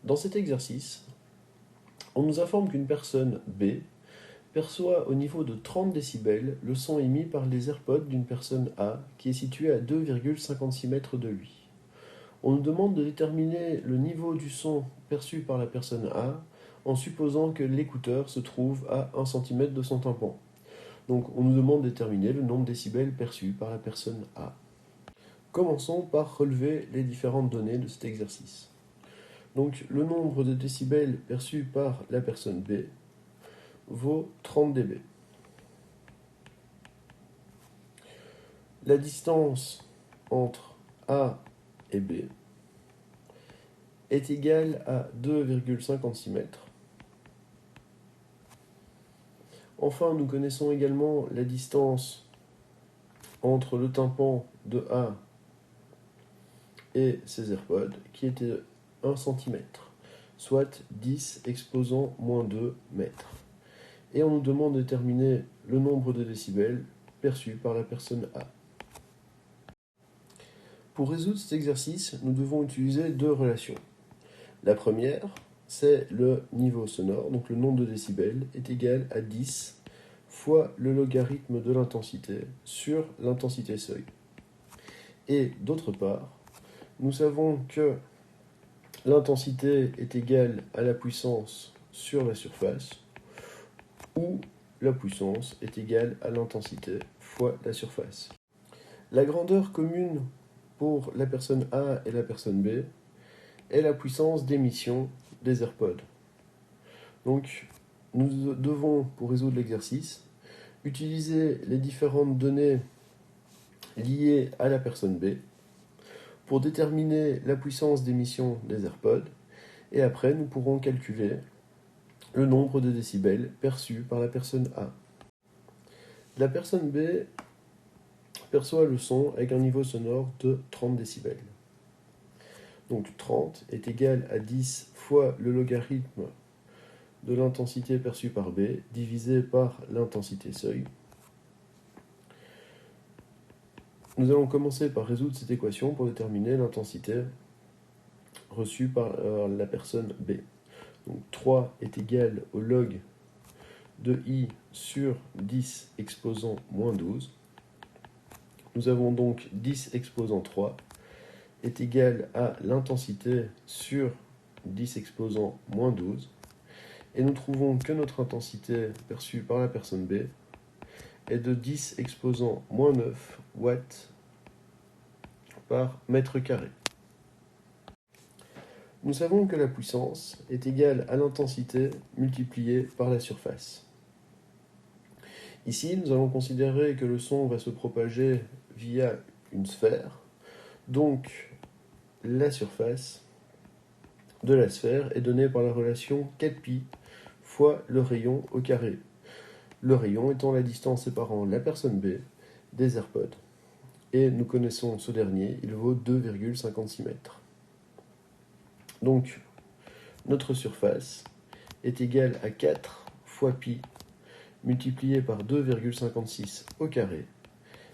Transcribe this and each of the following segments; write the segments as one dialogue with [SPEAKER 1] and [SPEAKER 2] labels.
[SPEAKER 1] Dans cet exercice, on nous informe qu'une personne B perçoit au niveau de 30 décibels le son émis par les AirPods d'une personne A qui est située à 2,56 mètres de lui. On nous demande de déterminer le niveau du son perçu par la personne A en supposant que l'écouteur se trouve à 1 cm de son tympan. Donc on nous demande de déterminer le nombre de décibels perçus par la personne A. Commençons par relever les différentes données de cet exercice. Donc le nombre de décibels perçus par la personne B vaut 30 dB. La distance entre A et B est égale à 2,56 mètres. Enfin, nous connaissons également la distance entre le tympan de A et ses AirPods, qui était 1 cm, soit 10 exposant moins 2 mètres. Et on nous demande de déterminer le nombre de décibels perçus par la personne A. Pour résoudre cet exercice, nous devons utiliser deux relations. La première, c'est le niveau sonore, donc le nombre de décibels est égal à 10 fois le logarithme de l'intensité sur l'intensité seuil. Et d'autre part, nous savons que l'intensité est égale à la puissance sur la surface, où la puissance est égale à l'intensité fois la surface. La grandeur commune pour la personne A et la personne B est la puissance d'émission des AirPods. Donc, nous devons, pour résoudre l'exercice, utiliser les différentes données liées à la personne B pour déterminer la puissance d'émission des AirPods, et après nous pourrons calculer le nombre de décibels perçus par la personne A. La personne B perçoit le son avec un niveau sonore de 30 décibels. Donc 30 est égal à 10 fois le logarithme de l'intensité perçue par B divisé par l'intensité seuil. Nous allons commencer par résoudre cette équation pour déterminer l'intensité reçue par la personne B. Donc 3 est égal au log de I sur 10 exposant moins 12. Nous avons donc 10 exposant 3 est égal à l'intensité sur 10 exposant moins 12. Et nous trouvons que notre intensité perçue par la personne B est de 10 exposant moins 9 watts par mètre carré. Nous savons que la puissance est égale à l'intensité multipliée par la surface. Ici, nous allons considérer que le son va se propager via une sphère, donc la surface de la sphère est donnée par la relation 4π fois le rayon au carré. Le rayon étant la distance séparant la personne B des AirPods. Et nous connaissons ce dernier, il vaut 2,56 mètres. Donc, notre surface est égale à 4 fois π multiplié par 2,56 au carré.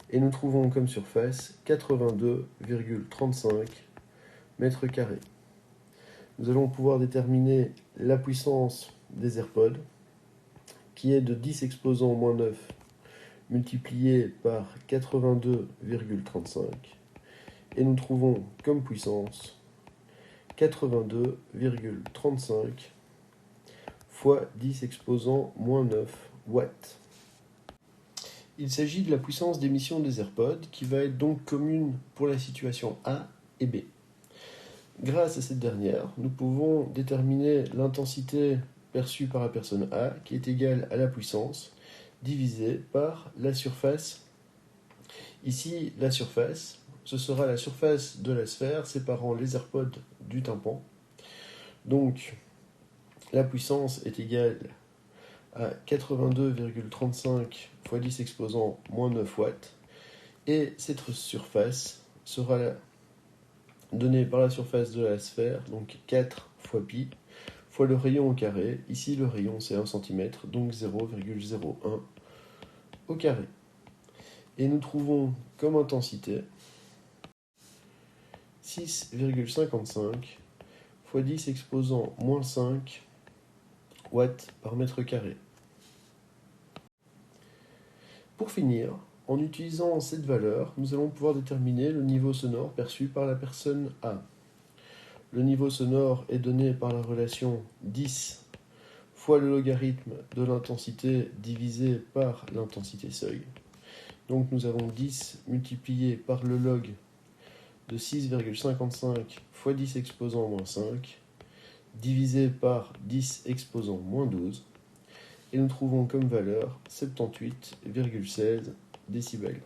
[SPEAKER 1] Et nous trouvons comme surface 82,35 mètres carrés. Nous allons pouvoir déterminer la puissance des AirPods, qui est de 10 exposant moins 9 multiplié par 82,35. Et nous trouvons comme puissance 82,35 fois 10 exposant moins 9 watts. Il s'agit de la puissance d'émission des AirPods qui va être donc commune pour la situation A et B. Grâce à cette dernière, nous pouvons déterminer l'intensité perçue par la personne A qui est égale à la puissance divisée par la surface. Ici, la surface, ce sera la surface de la sphère séparant les AirPods du tympan. Donc, la puissance est égale à 82,35 fois 10 exposant moins 9 watts. Et cette surface sera donnée par la surface de la sphère, donc 4 fois π, fois le rayon au carré. Ici, le rayon, c'est 1 cm, donc 0,01 au carré. Et nous trouvons comme intensité 6,55 fois 10 exposant moins 5 watts par mètre carré. Pour finir, en utilisant cette valeur, nous allons pouvoir déterminer le niveau sonore perçu par la personne A. Le niveau sonore est donné par la relation 10 fois le logarithme de l'intensité divisé par l'intensité seuil. Donc nous avons 10 multiplié par le log de 6,55 fois 10 exposant moins 5, divisé par 10 exposant moins 12, et nous trouvons comme valeur 78,16 décibels.